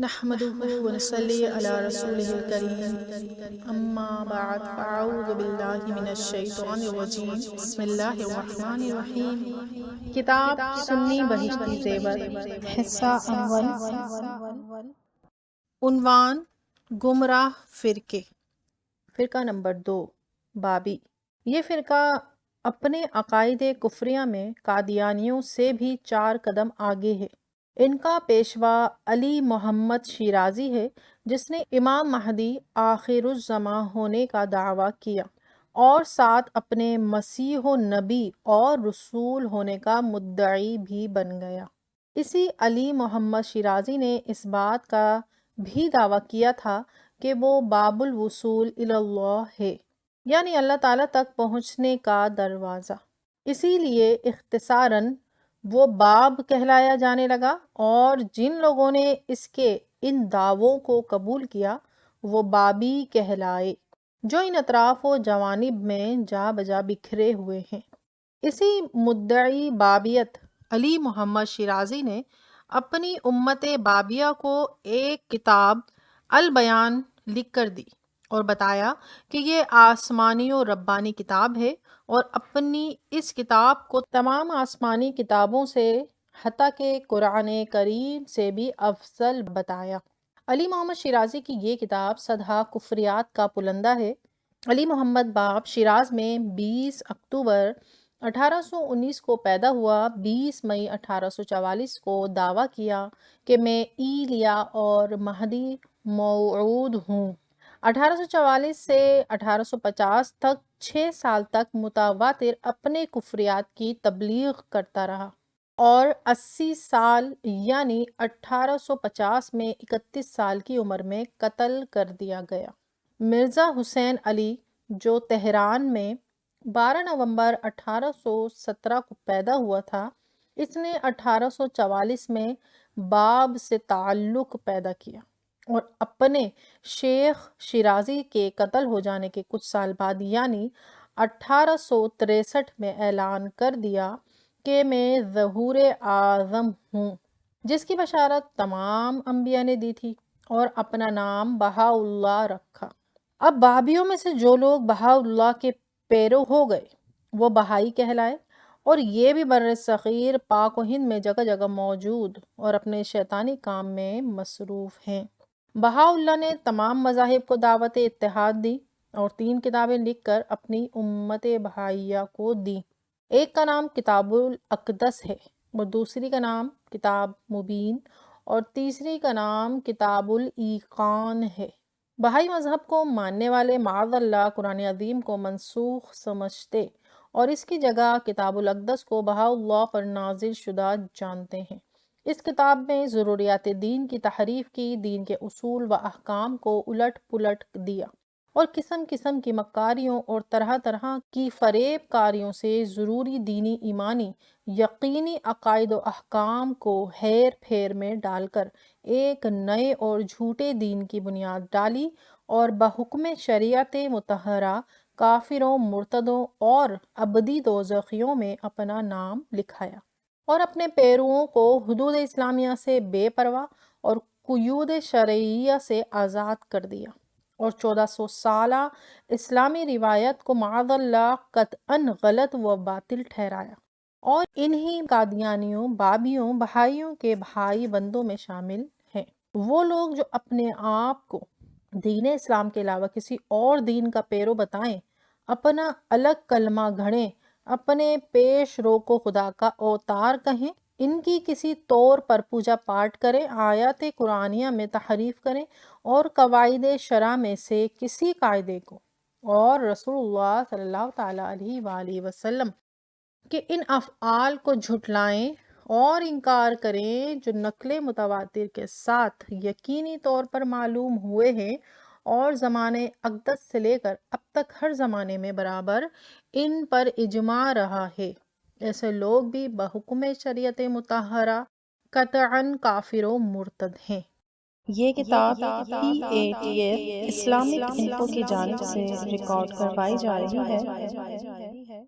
نحمده ونصلي على رسوله الكريم اما بعد فاعوذ باللہ من الشیطان الرجیم بسم اللہ الرحمن الرحیم۔ کتاب سنی بہشتی زیور، حصہ اول، عنوان گمراہ فرقہ نمبر 2، بابی۔ یہ فرقہ اپنے عقائد کفریہ میں قادیانیوں سے بھی 4 قدم آگے ہے۔ ان کا پیشوا علی محمد شیرازی ہے، جس نے امام مہدی آخر الزماں ہونے کا دعویٰ کیا اور ساتھ اپنے مسیح و نبی اور رسول ہونے کا مدعی بھی بن گیا۔ اسی علی محمد شیرازی نے اس بات کا بھی دعویٰ کیا تھا کہ وہ باب الوصول الی اللہ ہے، یعنی اللہ تعالیٰ تک پہنچنے کا دروازہ۔ اسی لیے اختصاراً وہ باب کہلایا جانے لگا، اور جن لوگوں نے اس کے ان دعووں کو قبول کیا وہ بابی کہلائے، جو ان اطراف و جوانب میں جا بجا بکھرے ہوئے ہیں۔ اسی مدعی بابیت علی محمد شیرازی نے اپنی امت بابیہ کو ایک کتاب البیان لکھ کر دی اور بتایا کہ یہ آسمانی و ربانی کتاب ہے، اور اپنی اس کتاب کو تمام آسمانی کتابوں سے حتیٰ کہ قرآن کریم سے بھی افضل بتایا۔ علی محمد شیرازی کی یہ کتاب صدہا کفریات کا پلندہ ہے۔ علی محمد باب شیراز میں 20 اکتوبر 1819 کو پیدا ہوا۔ 20 مئی 1844 کو دعویٰ کیا کہ میں ایلیا اور مہدی موعود ہوں۔ 1844 سے 1850 تک 6 سال تک متواتر اپنے کفریات کی تبلیغ کرتا رہا، اور 80 سال یعنی 1850 میں 31 سال کی عمر میں قتل کر دیا گیا۔ مرزا حسین علی، جو تہران میں 12 نومبر 1817 کو پیدا ہوا تھا، اس نے 1844 میں باب سے تعلق پیدا کیا اور اپنے شیخ شیرازی کے قتل ہو جانے کے کچھ سال بعد یعنی 1863 میں اعلان کر دیا کہ میں ظہور اعظم ہوں، جس کی بشارت تمام انبیاء نے دی تھی، اور اپنا نام بہاءاللہ رکھا۔ اب بابیوں میں سے جو لوگ بہاءاللہ کے پیرو ہو گئے وہ بہائی کہلائے، اور یہ بھی بر صغیر پاک و ہند میں جگہ جگہ موجود اور اپنے شیطانی کام میں مصروف ہیں۔ بہاءاللہ نے تمام مذاہب کو دعوت اتحاد دی اور 3 کتابیں لکھ کر اپنی امت بہائیہ کو دی۔ ایک کا نام کتاب الاقدس ہے، اور دوسری کا نام کتاب مبین، اور تیسری کا نام کتاب الایقان ہے۔ بہائی مذہب کو ماننے والے معاذ اللہ قرآن عظیم کو منسوخ سمجھتے اور اس کی جگہ کتاب الاقدس کو بہاءاللہ پر نازل شدہ جانتے ہیں۔ اس کتاب میں ضروریات دین کی تحریف کی، دین کے اصول و احکام کو الٹ پلٹ دیا، اور قسم قسم کی مکاریوں اور طرح طرح کی فریب کاریوں سے ضروری دینی ایمانی یقینی عقائد و احکام کو ہیر پھیر میں ڈال کر ایک نئے اور جھوٹے دین کی بنیاد ڈالی، اور بحکم شریعت مطہرہ کافروں، مرتدوں اور ابدی دوزخیوں میں اپنا نام لکھایا، اور اپنے پیرووں کو حدود اسلامیہ سے بے پرواہ اور قیود شرعیہ سے آزاد کر دیا، اور 1400 سالہ اسلامی روایت کو معاذ اللہ قطعاً غلط و باطل ٹھہرایا، اور انہی قادیانیوں، بابیوں، بہائیوں کے بھائی بندوں میں شامل ہیں۔ وہ لوگ جو اپنے آپ کو دین اسلام کے علاوہ کسی اور دین کا پیرو بتائیں، اپنا الگ کلمہ گھڑیں، اپنے پیش رو کو خدا کا اوتار کہیں، ان کی کسی طور پر پوجا پاٹ کریں، آیات قرآنیہ میں تحریف کریں، اور قواعد شرع میں سے کسی قاعدے کو اور رسول اللہ صلی اللہ تعالیٰ علیہ وآلہ وسلم کہ ان افعال کو جھٹلائیں اور انکار کریں جو نقل متواتر کے ساتھ یقینی طور پر معلوم ہوئے ہیں، اور زمانے اقدس سے لے کر اب تک ہر زمانے میں برابر ان پر اجماع رہا ہے، ایسے لوگ بھی بحکم شریعت مطہرہ قطعاً کافر و مرتد ہیں۔ یہ کتاب PATF اسلامک انفو کی جانب سے ریکارڈ کروائی جا رہی ہے۔